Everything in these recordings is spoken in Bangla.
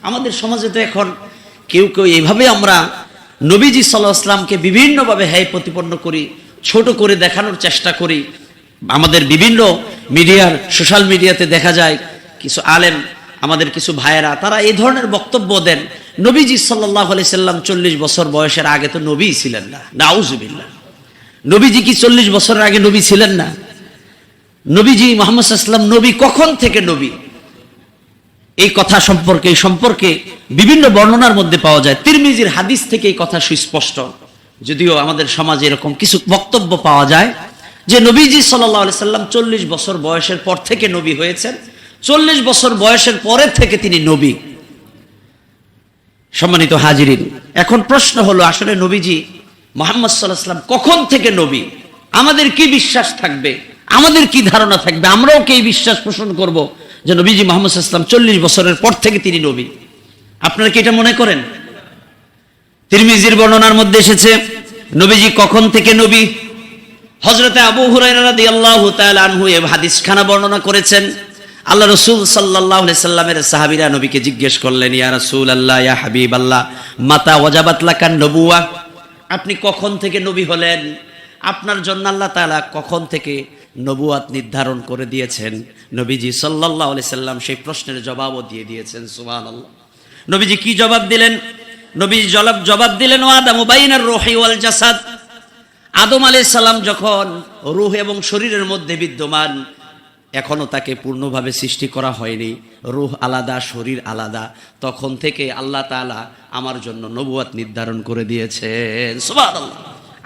আমাদের সমাজে তো এখন কেউ কেউ এইভাবে আমরা নবীজি সাল্লাল্লাহু আলাইহি ওয়াসাল্লামকে বিভিন্নভাবে হেয় প্রতিপন্ন করি, ছোট করে দেখানোর চেষ্টা করি। আমাদের বিভিন্ন মিডিয়ার সোশ্যাল মিডিয়াতে দেখা যায় কিছু আলেম, আমাদের কিছু ভাইয়েরা, তারা এই ধরনের বক্তব্য দেন, নবীজি সাল্লাল্লাহু আলাইহি সাল্লাম 40 বছর বয়সের আগে তো নবী ছিলেন না। নাউজুবিল্লাহ। নবীজি কি 40 বছরের আগে নবী ছিলেন না? নবীজি মুহাম্মদ সাল্লাল্লাহু আলাইহি ওয়াসাল্লাম নবী কখন থেকে নবী, এই কথা সম্পর্কে বিভিন্ন বর্ণনার মধ্যে পাওয়া যায়। তিরমিজির হাদিস থেকে এই কথা সুস্পষ্ট। যদিও আমাদের সমাজে এরকম কিছু বক্তব্য পাওয়া যায় যে নবীজি সাল্লাল্লাহু আলাইহি সাল্লাম 40 বছর বয়সের পর থেকে নবী হয়েছেন, 40 বছর বয়সের পরের থেকে তিনি নবী। সম্মানিত হাজিরিন, এখন প্রশ্ন হলো আসলে নবীজি মুহাম্মদ সাল্লাল্লাহু আলাইহি সাল্লাম কখন থেকে নবী? আমাদের কি বিশ্বাস থাকবে, আমাদের কি ধারণা থাকবে, আমরাও কি এই বিশ্বাস পোষণ করব যে নবীজি মুহাম্মদ সাল্লাল্লাহু আলাইহি সাল্লাম 40 বছরের পর থেকে তিনি নবী? আপনারা কি এটা মনে করেন? তিরমিজির বর্ণনার মধ্যে এসেছে নবীজি কখন থেকে নবী। হযরতে আবু হুরায়রা রাদিয়াল্লাহু তাআলা আনহু এই হাদিসখানা বর্ণনা করেছেন। আল্লাহ রাসূল সাল্লাল্লাহু আলাইহি সাল্লামের সাহাবীরা নবীকে জিজ্ঞেস করলেন, ইয়া রাসূলুল্লাহ, ইয়া হাবিবাল্লাহ, মাতা ওয়াজাবাত লাকান নবুওয়া, আপনি কখন থেকে নবী হলেন? আপনার জন্য আল্লাহ তাআলা কখন থেকে নবুয়াত নির্ধারণ করে দিয়েছেন? নবীজি সাল্লাল্লাহু আলাইহি সাল্লাম সেই প্রশ্নের জবাবও দিয়ে দিয়েছেন। সুবহানাল্লাহ। নবীজি কি জবাব দিলেন? নবীজি জবাব দিলেন, আদামু বাইনার রূহি ওয়াল জাসাদ, আদম আলাইহিস সালাম যখন রূহ এবং শরীরের মধ্যে বিদ্যমান, এখনো তাকে পূর্ণভাবে সৃষ্টি করা হয়নি, রূহ আলাদা শরীর আলাদা, তখন থেকে আল্লাহ তাআলা আমার জন্য নবুয়াত নির্ধারণ করে দিয়েছেন। সুবহানাল্লাহ।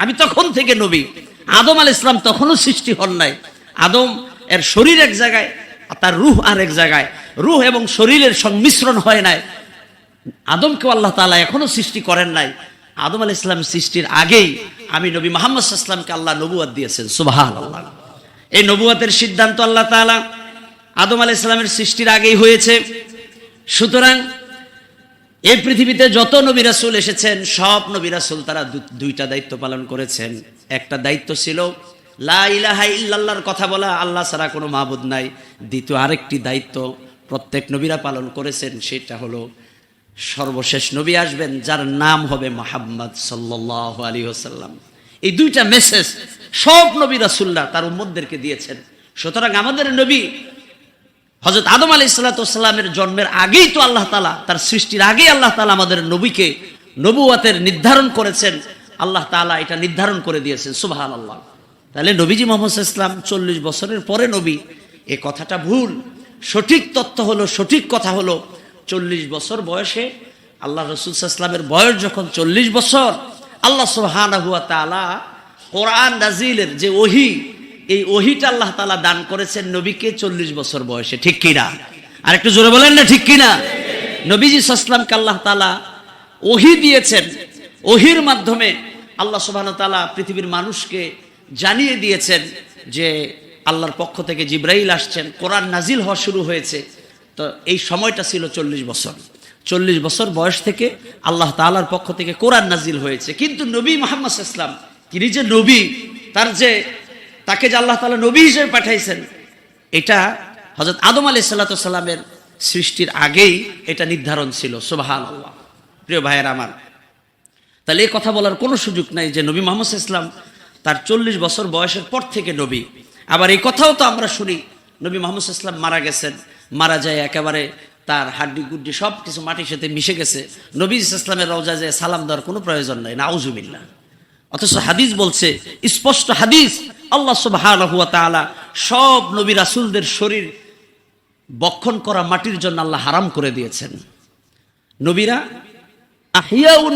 আমি তখন থেকে নবী। আদম আলাইহিস সালাম তখনও সৃষ্টি হন নাই। আদম এর শরীর এক জায়গায়, তার রূহ আর এক জায়গায়, রূহ এবং শরীরের সংমিশ্রণ হয় নাই। আদমকেও আল্লাহ তাআলা এখনো সৃষ্টি করেন নাই। আদম আলাইহিস সালাম সৃষ্টির আগেই আমি নবী মুহাম্মদ সাল্লাল্লাহু আলাইহি ওয়াসাল্লামকে আল্লাহ নবুয়াত দিয়েছেন। সুবহানাল্লাহ। এই নবুয়াতের সিদ্ধান্ত আল্লাহ তাআলা আদম আলাইহিস সালামের সৃষ্টির আগেই হয়েছে। সুতরাং এই পৃথিবীতে যত নবী রাসূল এসেছেন, সব নবী রাসূল তারা দুইটা দায়িত্ব পালন করেছেন। একটা দায়িত্ব ছিল লা ইলাহা ইল্লাল্লাহর কথা বলা, আল্লাহ ছাড়া কোনো মাবুদ নাই। দ্বিতীয় আরেকটি দায়িত্ব প্রত্যেক নবীরা পালন করেছেন, সেটা হলো সর্বশেষ নবী আসবেন যার নাম হবে মুহাম্মদ সাল্লাল্লাহু আলাইহি ওয়াসাল্লাম। এই দুইটা মেসেজ সব নবী রাসূলরা তার উম্মতদেরকে দিয়েছেন। সুতরাং আমাদের নবী হযরত আদম আলাইহিস সালাতু ওয়াস সালামের জন্মের আগেই তো আল্লাহ তাআলা, তার সৃষ্টির আগেই আল্লাহ তাআলা আমাদের নবীকে নবুয়াতের নির্ধারণ করেছেন। আল্লাহ তাআলা এটা নির্ধারণ করে দিয়েছেন। সুবহানাল্লাহ। তাহলে নবীজি মুহাম্মদ সাল্লাল্লাহু আলাইহি ওয়াসাল্লাম 40 বছরের পরে নবী, এই কথাটা ভুল। সঠিক তথ্য হলো, সঠিক কথা হলো 40 বছর বয়সে আল্লাহ রাসূল সাল্লাল্লাহু আলাইহি ওয়াসাল্লামের বয়স যখন 40 বছর, আল্লাহ সুবহানাহু ওয়া তাআলা কোরআন নাজিলের যে ওহী, এই ওহীটা আল্লাহ তাআলা দান করেছেন নবীকে 40 বছর বয়সে। ঠিক কিনা? আর একটু জোরে বলেন না, ঠিক কিনা? নবীজি সাল্লাল্লাহু আলাইহি ওয়াসাল্লামকে আল্লাহ তাআলা ওহী দিয়েছেন। ওহীর মাধ্যমে আল্লাহ সুবহানাহু ওয়া তাআলা পৃথিবীর মানুষকে জানিয়ে দিয়েছেন যে আল্লাহর পক্ষ থেকে জিবরাইল আসছেন, কোরআন নাজিল হওয়া শুরু হয়েছে। তো এই সময়টা ছিল 40 বছর। 40 বছর বয়স থেকে আল্লাহ তাআলার পক্ষ থেকে কোরআন নাজিল হয়েছে। কিন্তু নবী মুহাম্মদ সাল্লাল্লাহু আলাইহি ওয়াসাল্লাম, তিনি যে নবী, তাকে যে আল্লাহ তাআলা নবী হিসেবে পাঠাইছেন, এটা হযরত আদম আলাইহিস সালাতু ওয়াস সালামের সৃষ্টির আগেই এটা নির্ধারণ ছিল। সুবহানাল্লাহ। প্রিয় ভাইয়েরা আমার, তাহলে এই কথা বলার কোনো সুযোগ নাই যে নবী মুহাম্মদ সাল্লাল্লাহু আলাইহি ওয়াসাল্লাম তার 40 বছর বয়সের পর থেকে নবী। আবার এই কথাও তো আমরা শুনি নবী মুহাম্মদ সাল্লাল্লাহু আলাইহি ওয়াসাল্লাম মারা গেছেন, মারা যায় একেবারে তার হাড্ডি গুড্ডি সব কিছু মাটির সাথে মিশে গেছে, নবী সাল্লাল্লাহু আলাইহি ওয়াসাল্লামের রওজা যায় সালাম দেওয়ার কোনো প্রয়োজন নাই। নাউজুবিল্লাহ। অথচ হাদিস বলছে, স্পষ্ট হাদিস, আল্লাহ সুবহানাহু ওয়া তাআলা সব নবী রাসূলদের শরীর বক্ষণ করা মাটির জন্য আল্লাহ হারাম করে দিয়েছেন। নবীরা আহিয়াউন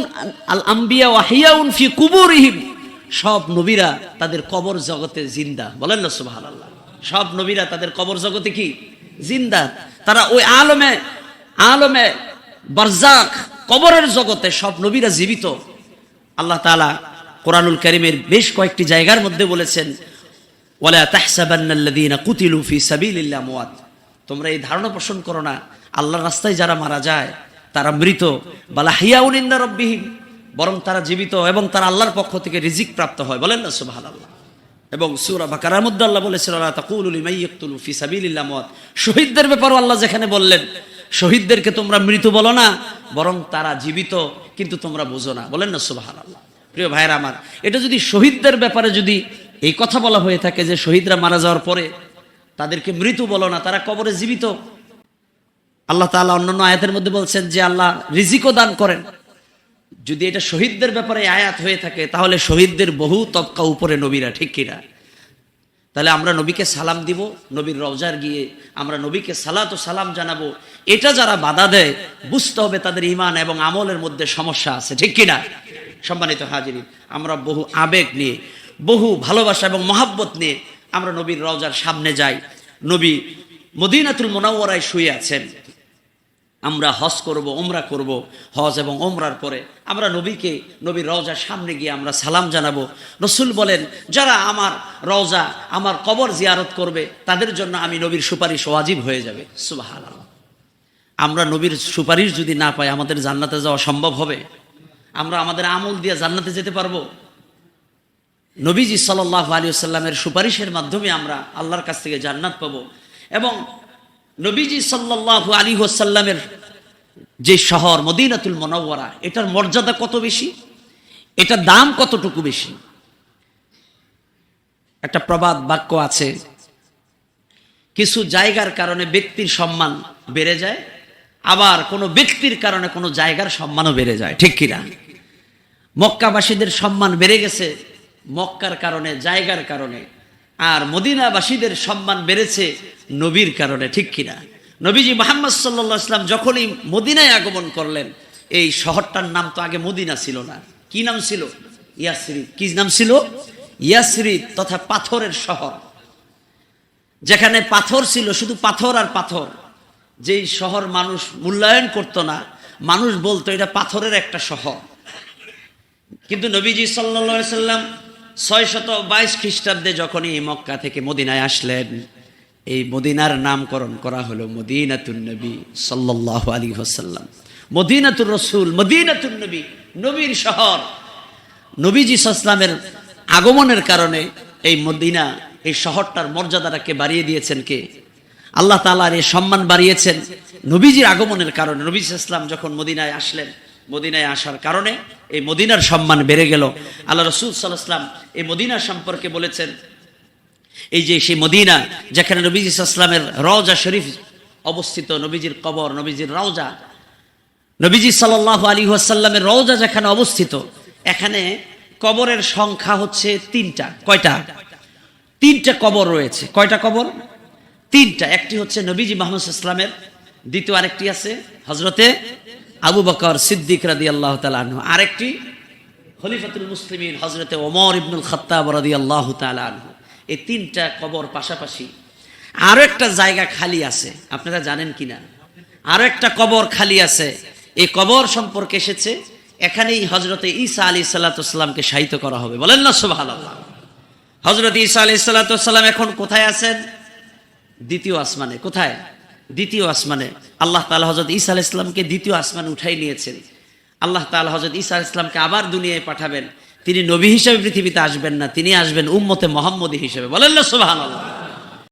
আল আম্বিয়া ওয়া আহিয়াউন ফি কুবুরিহিম, সব নবীরা তাদের কবর জগতে জিন্দা। বলেন না সুবহানাল্লাহ। সব নবীরা তাদের কবর জগতে কি জিন্দা, তারা ওই আলমে বারজাখ কবরের জগতে সব নবীরা জীবিত। আল্লাহ তাআলা কোরআনুল কারীমের বেশ কয়েকটি জায়গার মধ্যে বলেছেন, ওয়ালা তাহসাবান্নাল্লাযীনা কুতিলু ফি সাবিলিল্লাহি আমওয়াত, তোমরা এই ধারণা পোষণ করো না আল্লাহর রাস্তায় যারা মারা যায় তারা মৃত, বাল আহইয়াউন ইনদা রাব্বিহিম, বরং তারা জীবিত এবং তারা আল্লাহর পক্ষ থেকে রিজিক প্রাপ্ত হয়। বলেন না সুবহানাল্লাহ। এবং সূরা বাকারার মধ্যে আল্লাহ বলেছেন, লা তাকুলু লিমান ইয়াকতুলু ফি সাবিলিল্লাহি আমওয়াত, শহীদদের ব্যাপারে আল্লাহ যেখানে বললেন শহীদদেরকে তোমরা মৃত বলো না, বরং তারা জীবিত, কিন্তু তোমরা বুঝো না। বলেন না সুবহানাল্লাহ। প্রিয় ভাইয়েরা আমার, এটা যদি শহীদদের ব্যাপারে যদি এই কথা বলা হয়ে থাকে যে শহীদরা মারা যাওয়ার পরে তাদেরকে মৃত বলো না, তারা কবরে জীবিত। আল্লাহ তাআলা অন্যান্য আয়াতের মধ্যে বলছেন যে আল্লাহ রিজিকও দান করেন। যদি এটা শহীদদের ব্যাপারে আয়াত হয়ে থাকে, তাহলে শহীদদের বহু তবকা উপরে নবীরা, ঠিক কিনা? তাহলে আমরা নবীকে সালাম দিব, নবীর রওজার গিয়ে আমরা নবীকে সালাত ও সালাম জানাবো। এটা যারা বাধা দেয়, বুঝতে হবে তাদের ঈমান এবং আমলের মধ্যে সমস্যা আছে, ঠিক কিনা? সম্মানিত হাজিরিন, আমরা বহু আবেগ নিয়ে, বহু ভালোবাসা এবং মহাব্বত নিয়ে আমরা নবীর রওজার সামনে যাই। নবী মদিনাতুল মুনাওয়ারায় শুয়ে আছেন, আমরা হজ করব, ওমরা করব। হজ এবং ওমরার পরে আমরা নবীকে, নবীর রওজার সামনে গিয়ে আমরা সালাম জানাবো। রসুল বলেন, যারা আমার রওজা, আমার কবর জিয়ারত করবে, তাদের জন্য আমি নবীর সুপারিশ ওয়াজিব হয়ে যাবে। সুবহানাল্লাহ। আমরা নবীর সুপারিশ যদি না পাই, আমাদের জান্নাতে যাওয়া সম্ভব হবে? আমরা আমাদের আমল দিয়ে জান্নাতে যেতে পারবো? নবীজি সাল্লাল্লাহু আলাইহি ওয়াসাল্লামের সুপারিশের মাধ্যমে আমরা আল্লাহর কাছ থেকে জান্নাত পাবো। এবং নবীজি সাল্লাল্লাহু আলাইহি ওয়াসাল্লামের যে শহর মদিনাতুল মুনাওয়ারা, এটার মর্যাদা কত বেশি, এটার দাম কতটুকু বেশি। একটা প্রবাদ বাক্য আছে, কিছু জায়গার কারণে ব্যক্তির সম্মান বেড়ে যায়, আবার কোনো ব্যক্তির কারণে কোনো জায়গার সম্মানও বেড়ে যায়, ঠিক কিনা? মক্কাবাসীদের সম্মান বেড়ে গেছে মক্কার কারণে, জায়গার কারণে, আর মদিনাবাসীদের সম্মান বেড়েছে নবীর কারণে, ঠিক কিনা? নবীজি মুহাম্মদ সাল্লাল্লাহু আলাইহি ওয়াসাল্লাম যখনই মদিনায় আগমন করলেন, এই শহরটার নাম তো আগে মদিনা ছিল না। কি নাম ছিল? ইয়াসরিব। কি নাম ছিল? ইয়াসরিব, তথা পাথরের শহর। যেখানে পাথর ছিল, শুধু পাথর আর পাথর। যেই শহর মানুষ মূল্যায়ন করত না, মানুষ বলতো এটা পাথরের একটা শহর। কিন্তু নবীজি সাল্লাল্লাহু আলাইহি ওয়াসাল্লাম 622 খ্রিস্টাব্দে যখনই মক্কা থেকে মদিনায় আসলেন, এই মদিনার নামকরণ করা হলো মদিনাতুন নবী সাল্লাল্লাহু আলাইহি ওয়াসাল্লাম। মদিনাতুর রাসূল, মদিনাতুন নবী, নবীর শহর। নবীজি সাল্লামের আগমনের কারণে এই মদিনা, এই শহরটার মর্যাদাটাকে বাড়িয়ে দিয়েছেন কে? আল্লাহ তাআলার এই সম্মান বাড়িয়েছেন নবীজির আগমনের কারণে। নবী সাল্লাল্লাহু যখন মদিনায় আসলেন, মদিনায় আসার কারণে এই মদিনার সম্মান বেড়ে গেল। আল্লাহ রাসূল সাল্লাল্লাহু আলাইহি ওয়াসাল্লাম এই মদিনা সম্পর্কে বলেছেন, এই যে সেই মদিনা যেখানে নবীজি সাল্লাল্লাহু আলাইহি ওয়াসাল্লামের রওজা শরীফ অবস্থিত, নবীজির কবর, নবীজির রওজা, নবীজি সাল্লাল্লাহু আলাইহি ওয়াসাল্লামের রওজা যেখানে অবস্থিত, এখানে কবরের সংখ্যা হচ্ছে 3টা। কয়টা? 3টা কবর রয়েছে। কয়টা কবর? 3টা। একটি হচ্ছে নবীজি মুহাম্মদ সাল্লাল্লাহু আলাইহি ওয়াসাল্লামের, দ্বিতীয় আরেকটি আছে হযরতে আবু বকর সিদ্দিক রাদিয়াল্লাহু তাআলা আনহু, আরেকটি খলিফাতুল মুসলিমিন হযরতে ওমর ইবনুল খাত্তাব রাদিয়াল্লাহু তাআলা আনহু। এই 3টা কবর পাশাপাশি। আরো একটা জায়গা খালি আছে, আপনারা জানেন কিনা? আরো একটা কবর খালি আছে। এই কবর সম্পর্কে এসেছে, এখানেই হযরতে ঈসা আলাইহিস সালাতু ওয়াস সালামকে শায়িত করা হবে। বলেন না সুবহানাল্লাহ। হযরত ঈসা আলাইহিস সালাতু ওয়াস সালাম এখন কোথায় আছেন? দ্বিতীয় আসমানে। কোথায়? দ্বিতীয় আসমানে। আল্লাহ তাআলা হযরত ঈসা আলাইহিস সালামকে দ্বিতীয় আসমানে উঠাই নিয়েছেন। আল্লাহ তাআলা হযরত ঈসা আলাইহিস সালামকে আবার দুনিয়ায় পাঠাবেন। তিনি নবী হিসেবে পৃথিবীতে আসবেন না, তিনি আসবেন উম্মতে মুহাম্মদী হিসেবে। বলেন না সুবহানাল্লাহ।